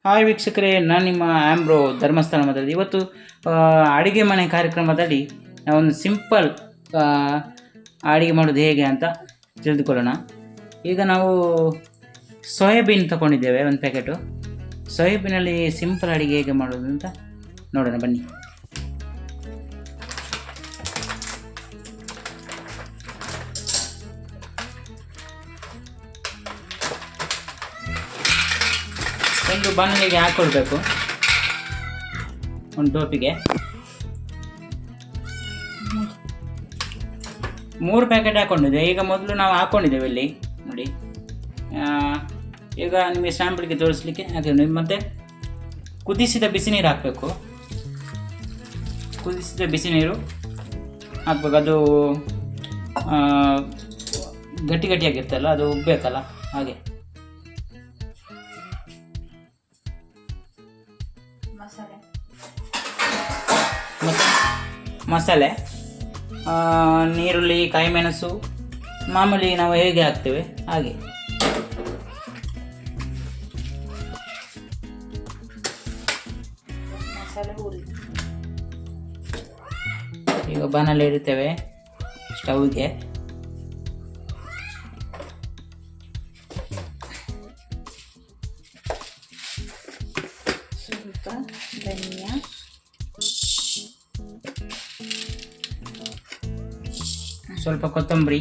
Hi ವೀಕ್ಷಕರೇ, ನಾನು ನಿಮ್ಮ ಆ್ಯಂಬ್ರೋ ಧರ್ಮಸ್ಥಳ ಮಾತಾಡಿದೆ. ಇವತ್ತು ಅಡುಗೆ ಮನೆ ಕಾರ್ಯಕ್ರಮದಲ್ಲಿ ನಾವೊಂದು ಸಿಂಪಲ್ ಅಡುಗೆ ಮಾಡೋದು ಹೇಗೆ ಅಂತ ತಿಳಿದುಕೊಳ್ಳೋಣ. ಈಗ ನಾವು ಸೋಯಾಬೀನ್ ತಗೊಂಡಿದ್ದೇವೆ, ಒಂದು ಪ್ಯಾಕೆಟು. ಸೋಯಾಬೀನಲ್ಲಿ ಸಿಂಪಲ್ ಅಡುಗೆ ಹೇಗೆ ಮಾಡೋದು ಅಂತ ನೋಡೋಣ ಬನ್ನಿ. ಒಂದು ಬಾಣಲೆಗೆ ಹಾಕ್ಕೊಳ್ಬೇಕು, ಒಂದು ಟೋಪಿಗೆ 3 ಪ್ಯಾಕೆಟ್ ಹಾಕ್ಕೊಂಡಿದ್ದೆ. ಈಗ ಮೊದಲು ನಾವು ಹಾಕ್ಕೊಂಡಿದ್ದೇವೆ ಇಲ್ಲಿ ನೋಡಿ. ಈಗ ನಿಮಗೆ ಸ್ಯಾಂಪಲ್ಗೆ ತೋರಿಸ್ಲಿಕ್ಕೆ ಹಾಕಿದ್ವಿ. ಮತ್ತು ಕುದಿಸಿದ ಬಿಸಿನೀರು ಹಾಕಬೇಕು. ಕುದಿಸಿದ ಬಿಸಿನೀರು ಹಾಕ್ಬೇಕು. ಅದು ಗಟ್ಟಿ ಗಟ್ಟಿಯಾಗಿರ್ತಲ್ಲ, ಅದು ಉಬ್ಬಬೇಕಲ್ಲ, ಹಾಗೆ. ಮತ್ತು ಮಸಾಲೆ, ನೀರುಳ್ಳಿ, ಕಾಯಿಮೆಣಸು, ಮಾಮೂಲಿ ನಾವು ಹೇಗೆ ಹಾಕ್ತೇವೆ ಹಾಗೆ. ಈಗ ಬಾಣಲೆ ಇಡ್ತೇವೆ ಸ್ಟವ್ಗೆ. ಸ್ವಲ್ಪ ಧನಿಯಾ, ಸ್ವಲ್ಪ ಕೊತ್ತಂಬರಿ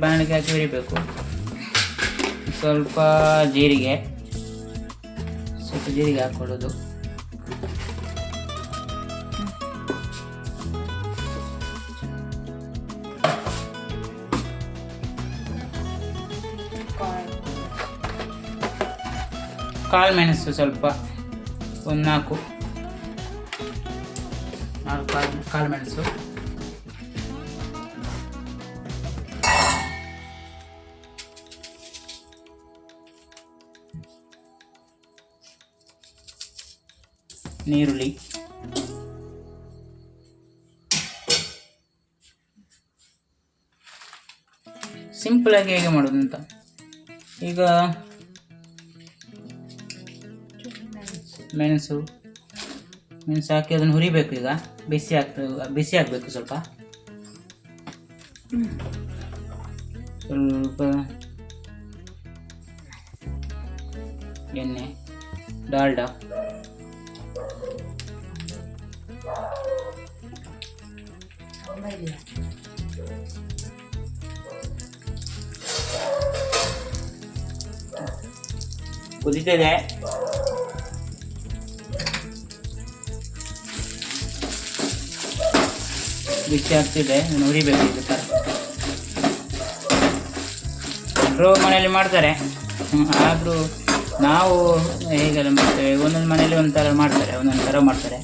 ಬಾಣಲೆಗೆ ಹಾಕಿ ಹುರಿಬೇಕು. ಸ್ವಲ್ಪ ಜೀರಿಗೆ ಹಾಕೊಳ್ಳೋದು. ಕಾಳು ಮೆಣಸು ಸ್ವಲ್ಪ ಒಂದು 4 ಕಾಳು ಮೆಣಸು. ನೀರುಳ್ಳಿ, ಸಿಂಪಲ್ ಆಗಿ ಹೇಗೆ ಮಾಡೋದು ಅಂತ. ಈಗ ಮೆಣಸು ಹಾಕಿ ಅದನ್ನು ಹುರಿಬೇಕು. ಈಗ ಬಿಸಿ ಆಗಬೇಕು. ಸ್ವಲ್ಪ ಎಣ್ಣೆ, ಡಾಲ್ಡಾ, ಕುದೀತಿದೆ. ಬಿಸಿ ಆಗ್ತಿದೆ, ಹುರಿಬೇಕು. ಇದು ಥರ ಎಲ್ಲರೂ ಮನೆಯಲ್ಲಿ ಮಾಡ್ತಾರೆ, ಆದರೂ ನಾವು ಹೇಗೆಲ್ಲ ಮಾಡ್ತೇವೆ, ಒಂದೊಂದು ಮನೇಲಿ ಒಂದೊಂದು ಥರ ಮಾಡ್ತಾರೆ.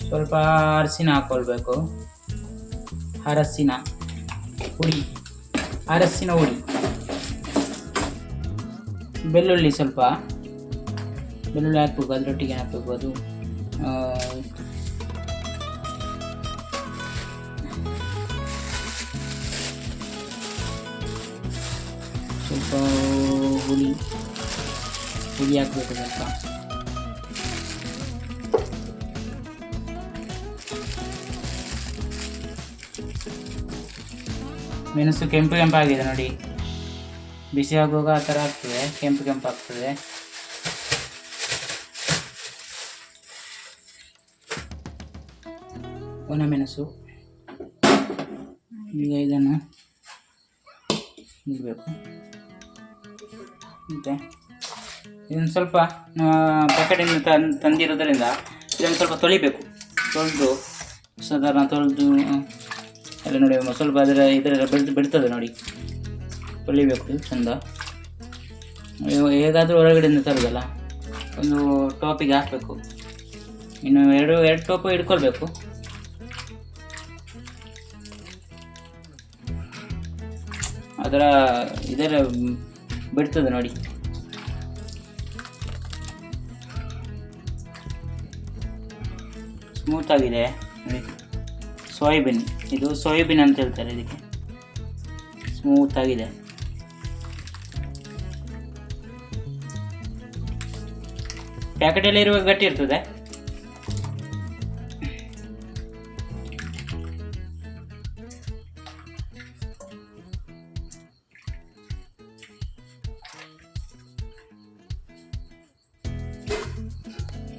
ಸ್ವಲ್ಪ ಅರಸಿನ ಹಾಕ್ಕೊಳ್ಬೇಕು. ಅರಸಿನ ಹುಡಿ, ಬೆಳ್ಳುಳ್ಳಿ ಸ್ವಲ್ಪ ಹಾಕ್ಬೇಕು. ಅದರೊಟ್ಟಿಗೆ ಹಾಕಬೇಕು. ಅದು ಸ್ವಲ್ಪ ಹುಳಿ ಹಾಕಬೇಕು. ಸ್ವಲ್ಪ ಮೆಣಸು ಕೆಂಪಾಗಿದೆ ನೋಡಿ. ಬಿಸಿ ಆಗುವಾಗ ಆ ಥರ ಆಗ್ತದೆ, ಕೆಂಪಾಗ್ತದೆ. ಒಣಮೆಣಸು, ಈಗ ಇದನ್ನು ಇಡಬೇಕು. ಮತ್ತು ಇದನ್ನು ಸ್ವಲ್ಪ ಪ್ಯಾಕೆಟಿಂದ ತಂದಿರೋದ್ರಿಂದ ಇದನ್ನು ಸ್ವಲ್ಪ ತೊಳಿಬೇಕು. ತೊಳೆದು ಸಾಧಾರಣ ತೊಳೆದು ಎಲ್ಲ ನೋಡಿ ಸ್ವಲ್ಪ ಇದರ ಬಿಡ್ತದೆ ನೋಡಿ, ತೊಳಿಬೇಕು ಚೆಂದ. ಹೇಗಾದರೂ ಹೊರಗಡೆಯಿಂದ ತರೋದಲ್ಲ, ಒಂದು ಟೋಪಿಗೆ ಹಾಕಬೇಕು. ಇನ್ನು ಎರಡು ಟೋಪು ಇಟ್ಕೊಳ್ಬೇಕು. ಇದರ ಬಿಡ್ತದೆ ನೋಡಿ. ಸ್ಮೂತ್ ಆಗಿದೆ ನೋಡಿ. ಸೋಯಾಬೀನ್, ಇದು ಸೋಯಾಬೀನ್ ಅಂತ ಹೇಳ್ತಾರೆ ಇದಕ್ಕೆ. ಸ್ಮೂತ್ ಆಗಿದೆ. ಪ್ಯಾಕೆಟಲ್ಲಿ ಇರುವಾಗ ಗಟ್ಟಿ ಇರ್ತದೆ.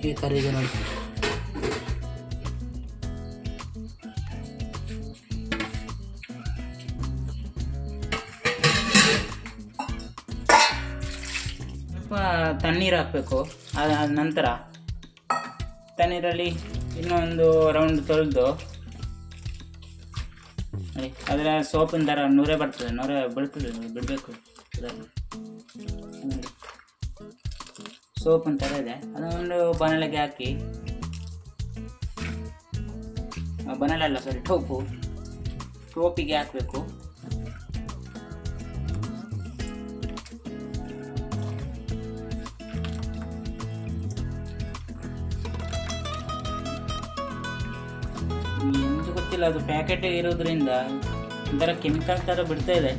ಈ ಥರ ಇದೆ ನೋಡಿ. ಸ್ವಲ್ಪ ತಣ್ಣೀರು ಹಾಕಬೇಕು. ಆದ ನಂತರ ತಣ್ಣೀರಲ್ಲಿ ಇನ್ನೊಂದು ರೌಂಡ್ ತೊಳೆದು ನೋಡಿ, ಅದರ ಸೋಪಿನ ಥರ ನೂರೇ ಬರ್ತದೆ, ಬೀಳ್ತದೆ, ಬಿಡಬೇಕು. ಸೋಪಿನ ಥರ ಇದೆ. ಅದೊಂದು ಬಾಣಲೆಗೆ ಹಾಕಿ, ಬಾಣಲೆ ಸಾರಿ ಟೋಪಿಗೆ ಹಾಕಬೇಕು. ಎಂದು ಗೊತ್ತಿಲ್ಲ, ಅದು ಪ್ಯಾಕೆಟ್ ಇರೋದ್ರಿಂದ ಒಂಥರ ಕೆಮಿಕಲ್ ಥರ ಬಿಡ್ತಾ ಇದೆ.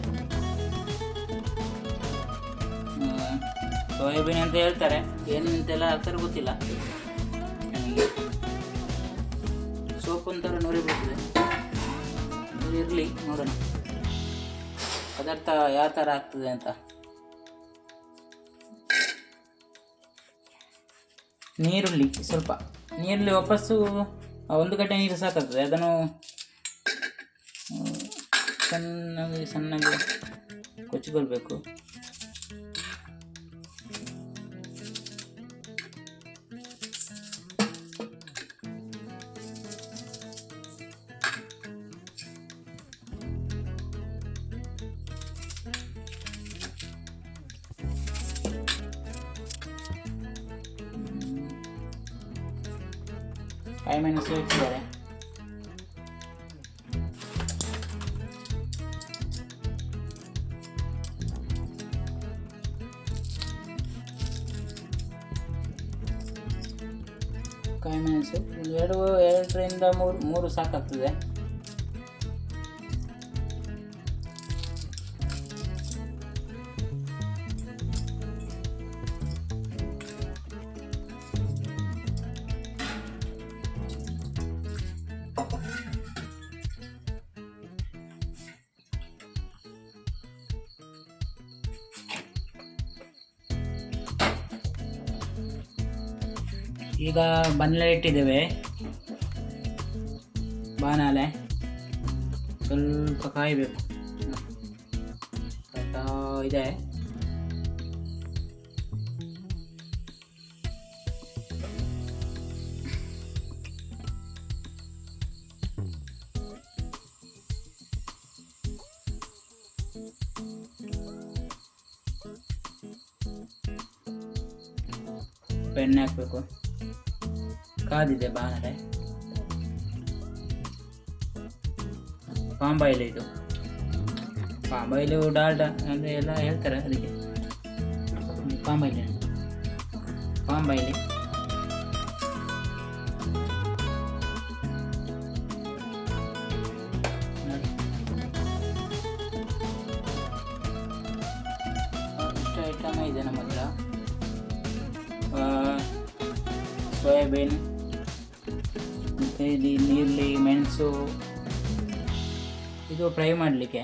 ಸೋಯಾಬೀನ್ ಅಂತ ಹೇಳ್ತಾರೆ, ಏನಂತೆಲ್ಲ ಹಾಕ್ತಾರೆ ಗೊತ್ತಿಲ್ಲ ನನಗೆ. ಸೋಪ್ ಒಂಥರ ನೂರಿ ಬರ್ತದೆ. ಇರಲಿ, ನೋಡೋಣ ಪದಾರ್ಥ ಯಾವ ಥರ ಆಗ್ತದೆ ಅಂತ. ಸ್ವಲ್ಪ ನೀರಲ್ಲಿ ವಾಪಸ್ಸು 1 ಗಂಟೆ ನೀರು ಸಾಕಾಗ್ತದೆ. ಅದನ್ನು ಸಣ್ಣಗೆ ಕೊಚ್ಚಿಕೊಳ್ಬೇಕು. ಕಾಯಿ ಮೆಣಸು ಇಟ್ಟಿದ್ದಾರೆ. ಕಾಯಿ ಮೆಣಸು 2ರಿಂದ 3 ಸಾಕಾಗ್ತದೆ. ಈಗ ಬಾಣಲೆ ಇಟ್ಟಿದ್ದೇವೆ. ಬಾಣಲೆ ಸ್ವಲ್ಪ ಕಾಯಬೇಕು. ಇದೆ ಎಣ್ಣೆ ಹಾಕಬೇಕು. ಕಾದಿದೆ ಬಾಣಲೆ. ಪಾಮ್ ಆಯಿಲ್, ಇದು ಪಾಮ್ ಆಯಿಲು ಡಾಲ್ಡಾ ಅಂದರೆ ಎಲ್ಲ ಹೇಳ್ತಾರೆ ಅದಕ್ಕೆ. ಪಾಮ್ ಆಯಿಲ್ ಇಷ್ಟು ಐಟಮ್ ಇದೆ ನಮ್ಮ ಹತ್ರ. ಸೋಯಾಬೀನ್, ಮತ್ತು ಇಲ್ಲಿ ನೀರುಳ್ಳಿ, ಮೆಣಸು, ಇದು ಫ್ರೈ ಮಾಡಲಿಕ್ಕೆ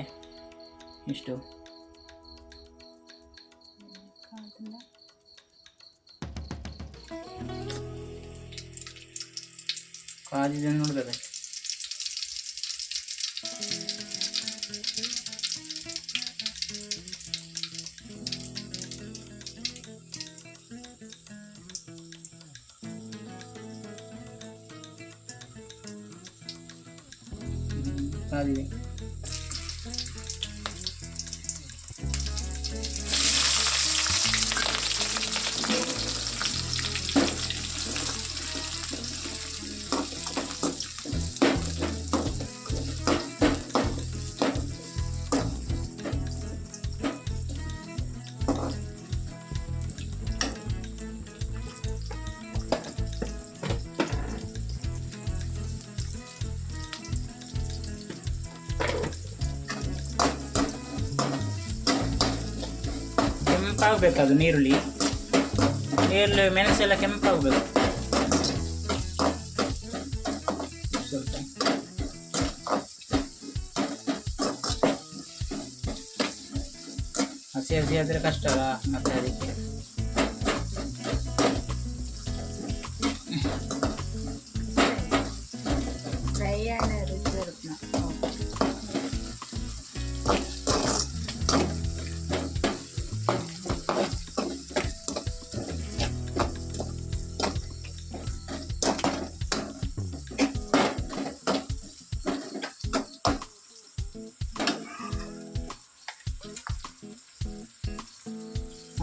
ಇಷ್ಟು. ಕಾದಿದ್ದನ್ನು ನೋಡ್ಬೇಕು. ಕಾದಿದೆ. ಕೆಂಪಾಗಬೇಕು ಅದು ನೀರುಳ್ಳಿ ಮೆಣಸೆಲ್ಲ ಕೆಂಪಾಗಬೇಕು ಸ್ವಲ್ಪ. ಹಸಿ ಹಸಿ ಆದರೆ ಕಷ್ಟ ಅಲ್ಲ, ಮತ್ತೆ ಅದಕ್ಕೆ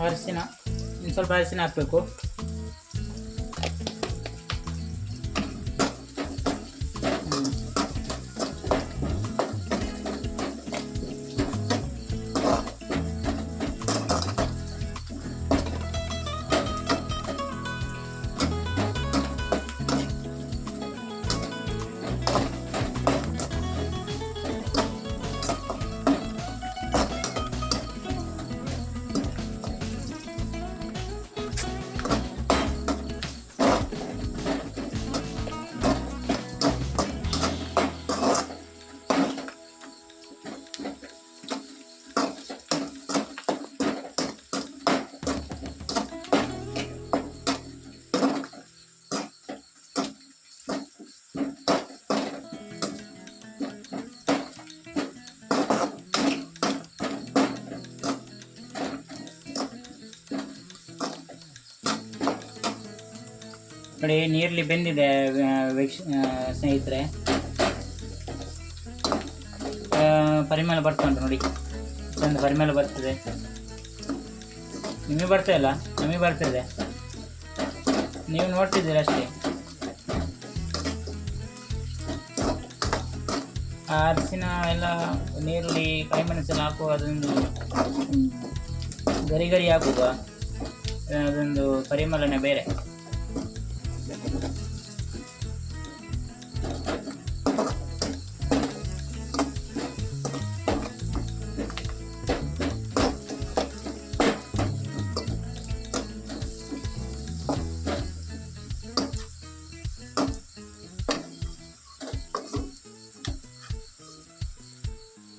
ಅರಿಶಿನ, ಇನ್ನು ಸ್ವಲ್ಪ ಅರಿಶಿನ ಹಾಕಬೇಕು. ನೋಡಿ ನೀರಲ್ಲಿ ಬೆಂದಿದೆ ಸ್ನೇಹಿತರೆ, ಪರಿಮಳ ಬರ್ತಾ ಉಂಟು ನೋಡಿ, ಚಂದ ಪರಿಮಳ ಬರ್ತದೆ. ನಿಮಗೆ ಬರ್ತಾ ಇಲ್ಲ, ನಮಗೆ ಬರ್ತಿದೆ, ನೀವು ನೋಡ್ತಿದ್ದೀರ ಅಷ್ಟೇ. ಅರಿಶಿನ ಎಲ್ಲ ನೀರುಳ್ಳಿ ಕೈಮೆಣಸೆಲ್ಲ ಹಾಕುವ ಅದೊಂದು ಗರಿ ಗರಿ ಹಾಕುವ ಅದೊಂದು ಪರಿಮಳನೇ ಬೇರೆ.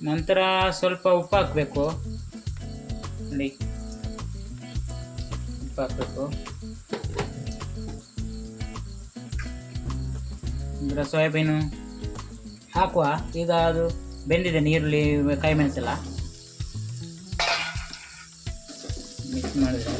ನಂತರ ಸ್ವಲ್ಪ ಉಪ್ಪು ಹಾಕಬೇಕು ನೋಡಿ, ಉಪ್ಪು ಹಾಕಬೇಕು. ನಂತರ ಸೋಯಾಬೀನು ಹಾಕುವ. ಈಗ ಅದು ಬೆಂದಿದೆ, ನೀರುಳ್ಳಿ ಕೈಮೆಣಸೆಲ್ಲ ಮಿಕ್ಸ್ ಮಾಡಿದ್ರೆ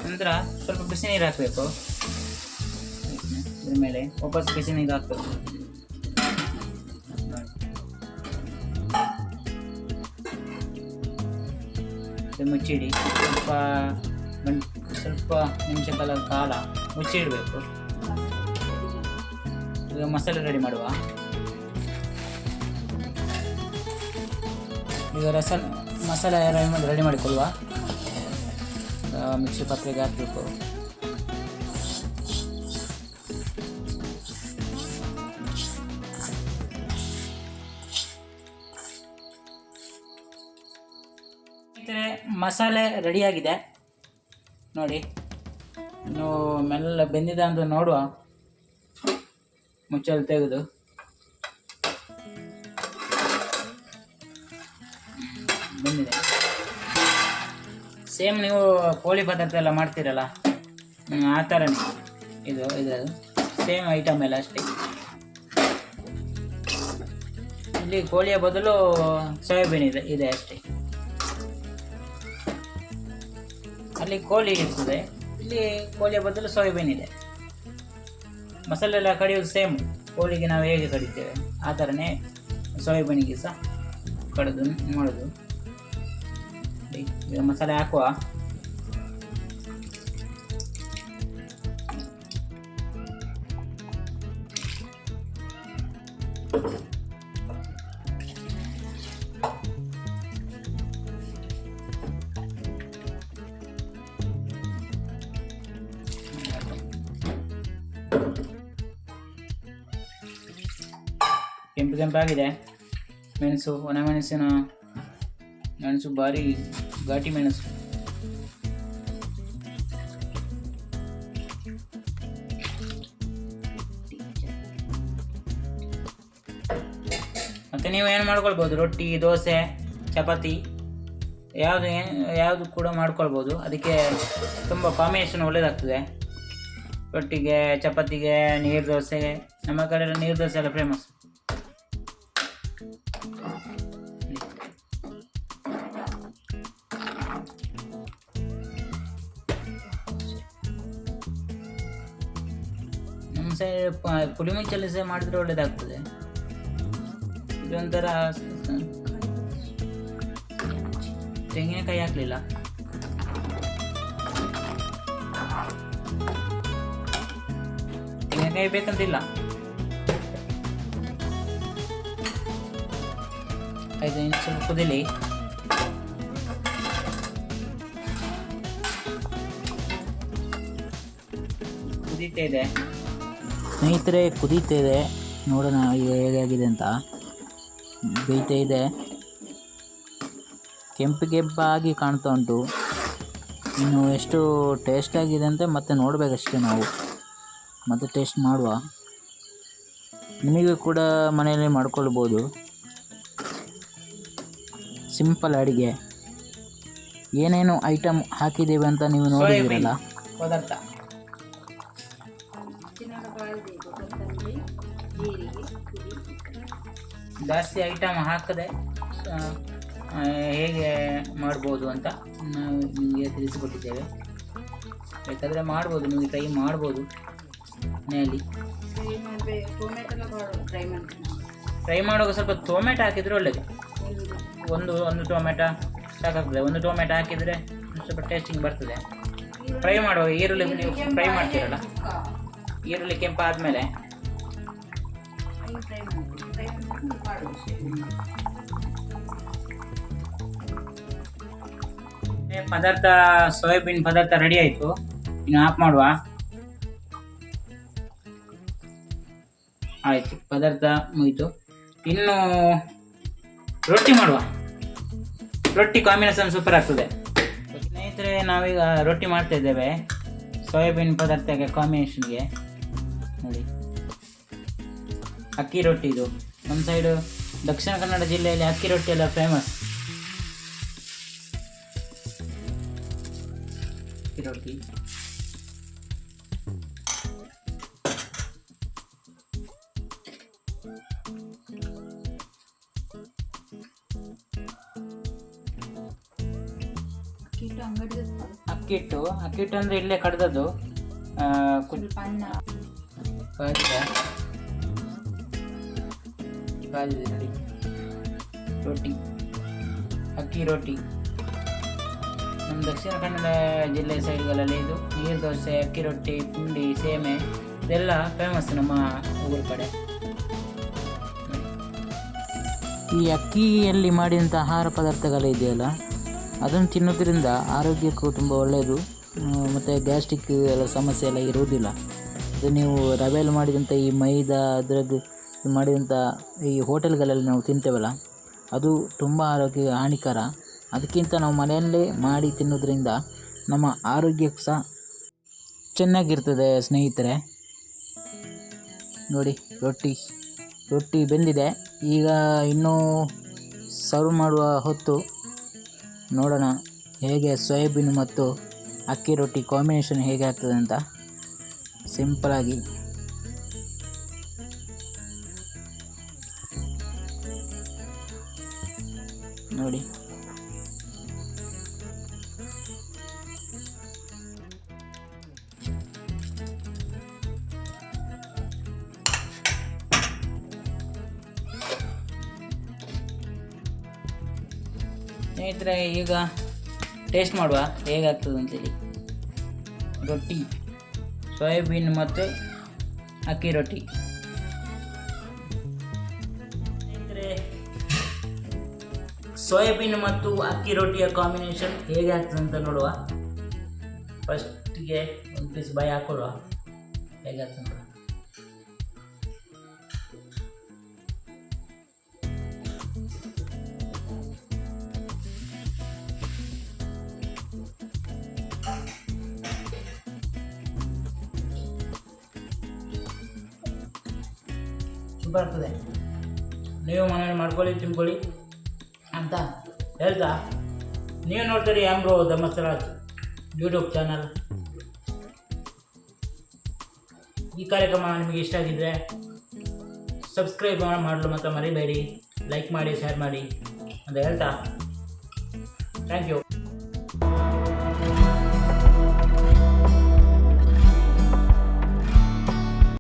ನಂತರ ಸ್ವಲ್ಪ ಬಿಸಿ ನೀರು ಹಾಕಬೇಕು. ಇದ್ರ ಮೇಲೆ ವಾಪಸ್ ಬಿಸಿ ನೀರು ಹಾಕಬೇಕು. ಮುಚ್ಚಿಡಿ, ಸ್ವಲ್ಪ ನಿಮಿಷಗಳ ಕಾಲ ಮುಚ್ಚಿಡಬೇಕು. ಈಗ ಮಸಾಲೆ ರೆಡಿ ಮಾಡುವ. ಈಗ ಮಸಾಲೆ ರೆಡಿ ಮಾಡಿಕೊಳ್ಳುವ. ಮಿಕ್ಸಿ ಪಾತ್ರೆಗೆ ಹಾಕಬೇಕು. ಮಸಾಲೆ ರೆಡಿಯಾಗಿದೆ ನೋಡಿ. ಇನ್ನು ಮೆಲ್ಲ ಬೆಂದಿದೆ ಅಂತ ನೋಡುವ. ಮುಚ್ಚಲು ತೆಗೆದು ಬಂದಿದೆ. ಸೇಮ್ ನೀವು ಕೋಳಿ ಪದಾರ್ಥ ಎಲ್ಲ ಮಾಡ್ತೀರಲ್ಲ ಆ ಥರನೇ ಇದು ಸೇಮ್ ಐಟಮ್ ಎಲ್ಲ ಅಷ್ಟೇ. ಇಲ್ಲಿ ಕೋಳಿಯ ಬದಲು ಸೋಯಾಬೀನ್ ಇದೆ ಅಷ್ಟೇ. ಅಲ್ಲಿ ಕೋಳಿ ಇರ್ತದೆ, ಇಲ್ಲಿ ಕೋಳಿಯ ಬದಲು ಸೋಯಾಬೀನ್ ಇದೆ. ಮಸಾಲೆ ಎಲ್ಲ ಕಡಿಯೋದು ಸೇಮ್, ಕೋಳಿಗೆ ನಾವು ಹೇಗೆ ಕಡಿತೇವೆ ಆ ಥರನೇ ಸೋಯಾಬೀನಿಗೆ ಸಹ ಕಡಿದು ಮಾಡೋದು. ಈಗ ಮಸಾಲೆ ಹಾಕುವ. ಕೆಂಪಾಗಿದೆ. ಮೆಣಸು, ಒಣ ಮೆಣಸು ಭಾರಿ ಘಾಟಿ ಮೆಣಸು. ಮತ್ತು ನೀವು ಏನು ಮಾಡ್ಕೊಳ್ಬೋದು, ರೊಟ್ಟಿ, ದೋಸೆ, ಚಪಾತಿ ಯಾವುದು ಕೂಡ ಮಾಡ್ಕೊಳ್ಬೋದು. ಅದಕ್ಕೆ ತುಂಬ ಕಾಂಬಿನೇಷನ್ ಒಳ್ಳೆಯದಾಗ್ತದೆ. ರೊಟ್ಟಿಗೆ, ಚಪಾತಿಗೆ, ನೀರು ದೋಸೆ. ನಮ್ಮ ಕಡೆ ನೀರು ದೋಸೆ ಎಲ್ಲ ಫೇಮಸ್. ನಮ್ಮ ಸೈಡ್ ಪುಳಿ ಮುಂಚಲ್ಲಿ ಸಹ ಮಾಡಿದ್ರೆ ಒಳ್ಳೇದಾಗ್ತದೆ. ಇದೊಂಥರ ತೆಂಗಿನಕಾಯಿ ಹಾಕಲಿಲ್ಲ. ತೆಂಗಿನಕಾಯಿ ಬೇಕಂತಿಲ್ಲ. ಆಯ್ತು, ಇನ್ನು ಸ್ವಲ್ಪ ಕುದಿಲಿ. ಕುದೀತಾ ಇದೆ ಸ್ನೇಹಿತರೆ, ಕುದೀತಾ ಇದೆ. ನೋಡೋಣ ಹೇಗಾಗಿದೆ ಅಂತ. ಬೇಯ್ತಾ ಇದೆ, ಕೆಂಪಾಗಿ ಕಾಣ್ತಾ ಉಂಟು. ಇನ್ನು ಎಷ್ಟು ಟೇಸ್ಟ್ ಆಗಿದೆ ಅಂತ ಮತ್ತೆ ನೋಡಬೇಕಷ್ಟೇ ನಾವು. ಮತ್ತೆ ಟೇಸ್ಟ್ ಮಾಡುವ. ನಿಮಗೆ ಕೂಡ ಮನೆಯಲ್ಲಿ ಮಾಡ್ಕೊಳ್ಬೋದು. ಸಿಂಪಲ್ ಅಡುಗೆ. ಏನೇನು ಐಟಮ್ ಹಾಕಿದ್ದೇವೆ ಅಂತ ನೀವು ನೋಡಿದ್ದೀರಲ್ಲ. ಪದಾರ್ಥ ಜಾಸ್ತಿ ಐಟಮ್ ಹಾಕದೆ ಹೇಗೆ ಮಾಡ್ಬೋದು ಅಂತ ನಾವು ನಿಮಗೆ ತಿಳಿಸಿಕೊಟ್ಟಿದ್ದೇವೆ. ಬೇಕಾದರೆ ಮಾಡ್ಬೋದು, ನೀವು ಟ್ರೈ ಮಾಡ್ಬೋದು ಮನೆಯಲ್ಲಿ. ಫ್ರೈ ಮಾಡುವಾಗ ಸ್ವಲ್ಪ ಟೊಮೆಟೊ ಹಾಕಿದರೆ ಒಳ್ಳೆಯದು. ಒಂದು ಟೊಮೆಟೊ ಸಾಕಾಗ್ತದೆ. ಒಂದು ಟೊಮೆಟೊ ಹಾಕಿದರೆ ಸ್ವಲ್ಪ ಟೇಸ್ಟಿಂಗ್ ಬರ್ತದೆ. ಫ್ರೈ ಮಾಡುವಾಗ ಈರುಳ್ಳಿ ನೀವು ಫ್ರೈ ಮಾಡ್ತೀರಲ್ಲ, ಈರುಳ್ಳಿ ಕೆಂಪಾದಮೇಲೆ ಪದಾರ್ಥ, ಸೋಯಾಬೀನ್ ಪದಾರ್ಥ ರೆಡಿ ಆಯಿತು. ಇನ್ನು ಆಫ್ ಮಾಡುವ. ಆಯಿತು, ಪದಾರ್ಥ ಮುಗಿತು. ಇನ್ನು ರೊಟ್ಟಿ ಮಾಡುವ. ರೊಟ್ಟಿ ಕಾಂಬಿನೇಷನ್ ಸೂಪರ್ ಆಗ್ತದೆ. ಸ್ನೇಹಿತರೆ, ನಾವೀಗ ರೊಟ್ಟಿ ಮಾಡ್ತಾ ಇದ್ದೇವೆ ಸೋಯಾಬೀನ್ ಪದಾರ್ಥಕ್ಕೆ ಕಾಂಬಿನೇಷನ್ಗೆ. ನೋಡಿ, ಅಕ್ಕಿ ರೊಟ್ಟಿ. ಇದು ನಮ್ಮ ಸೈಡು ದಕ್ಷಿಣ ಕನ್ನಡ ಜಿಲ್ಲೆಯಲ್ಲಿ ಅಕ್ಕಿ ರೊಟ್ಟಿ ಎಲ್ಲ ಫೇಮಸ್. ಅಕ್ಕಿ ರೊಟ್ಟಿ ಅಕ್ಕಿಟ್ಟು ಅಂದರೆ ಇಲ್ಲೇ ಕಡ್ದದ್ದು. ಕಾದಿದೆ ನೋಡಿ. ರೊಟ್ಟಿ, ಅಕ್ಕಿ ರೊಟ್ಟಿ. ನಮ್ಮ ದಕ್ಷಿಣ ಕನ್ನಡ ಜಿಲ್ಲೆ ಸೈಡ್ಗಳಲ್ಲಿ ಇದು ನೀರು ದೋಸೆ, ಅಕ್ಕಿ ರೊಟ್ಟಿ, ಪುಂಡಿ, ಸೇಮೆ ಇದೆಲ್ಲ ಫೇಮಸ್ ನಮ್ಮ ಊರ ಕಡೆ. ಈ ಅಕ್ಕಿಯಲ್ಲಿ ಮಾಡಿದಂಥ ಆಹಾರ ಪದಾರ್ಥಗಳಿದೆಯಲ್ಲ, ಅದನ್ನು ತಿನ್ನೋದ್ರಿಂದ ಆರೋಗ್ಯಕ್ಕೂ ತುಂಬ ಒಳ್ಳೆಯದು. ಮತ್ತು ಗ್ಯಾಸ್ಟ್ರಿಕ್ ಎಲ್ಲ ಸಮಸ್ಯೆ ಎಲ್ಲ ಇರುವುದಿಲ್ಲ. ಅದು ನೀವು ರವೆಯಲ್ಲಿ ಮಾಡಿದಂಥ ಈ ಮೈದಾ ಅದ್ರಾಗ ಮಾಡಿದಂಥ ಈ ಹೋಟೆಲ್ಗಳಲ್ಲಿ ನಾವು ತಿಂತೇವಲ್ಲ, ಅದು ತುಂಬ ಆರೋಗ್ಯ ಹಾನಿಕರ. ಅದಕ್ಕಿಂತ ನಾವು ಮನೆಯಲ್ಲೇ ಮಾಡಿ ತಿನ್ನೋದ್ರಿಂದ ನಮ್ಮ ಆರೋಗ್ಯಕ್ಕೆ ಸಹ ಚೆನ್ನಾಗಿರ್ತದೆ ಸ್ನೇಹಿತರೆ. ನೋಡಿ, ರೊಟ್ಟಿ ಬೆಂದಿದೆ. ಈಗ ಇನ್ನೂ ಸರ್ವ್ ಮಾಡುವ ಹೊತ್ತು. ನೋಡೋಣ ಹೇಗೆ ಸೋಯಾಬೀನ್ ಮತ್ತು ಅಕ್ಕಿ ರೊಟ್ಟಿ ಕಾಂಬಿನೇಷನ್ ಹೇಗೆ ಆಗ್ತದೆ ಅಂತ. ಸಿಂಪಲಾಗಿ ನೋಡಿ. ಸ್ನೇಹಿತರೆ, ಈಗ ಟೇಸ್ಟ್ ಮಾಡುವ ಹೇಗಾಗ್ತದೆ ಅಂತೇಳಿ. ರೊಟ್ಟಿ, ಸೋಯಾಬೀನ್ ಮತ್ತು ಅಕ್ಕಿ ರೊಟ್ಟಿ. ಸ್ನೇಹಿತರೆ, ಸೋಯಾಬೀನ್ ಮತ್ತು ಅಕ್ಕಿ ರೊಟ್ಟಿಯ ಕಾಂಬಿನೇಷನ್ ಹೇಗೆ ಆಗ್ತದೆ ಅಂತ ನೋಡುವ. ಫಸ್ಟಿಗೆ ಒಂದು ಪೀಸ್ ಬಾಯಿ ಹಾಕೊಳ್ಳುವ, ಹೇಗೆ ಆಗ್ತದೆ ನೋಡುವ. ಸೂಪರ್ ಆಗ್ತದೆ, ನೀವು ಮನೇಲಿ ಮಾಡ್ಕೊಳ್ಳಿ, ತಿನ್ಕೊಳ್ಳಿ ಅಂತ ಹೇಳ್ತಾ, ನೀವು ನೋಡ್ತೀರಿ ಆಂಬ್ರೋ ಧರ್ಮಸ್ಥಳ ಯೂಟ್ಯೂಬ್ ಚಾನಲ್. ಈ ಕಾರ್ಯಕ್ರಮ ನಿಮಗೆ ಇಷ್ಟ ಆಗಿದ್ದರೆ ಸಬ್ಸ್ಕ್ರೈಬ್ ಮಾಡಲು ಮಾತ್ರ ಮರಿಬೇಡಿ, ಲೈಕ್ ಮಾಡಿ, ಶೇರ್ ಮಾಡಿ ಅಂತ ಹೇಳ್ತಾ ಥ್ಯಾಂಕ್ ಯು.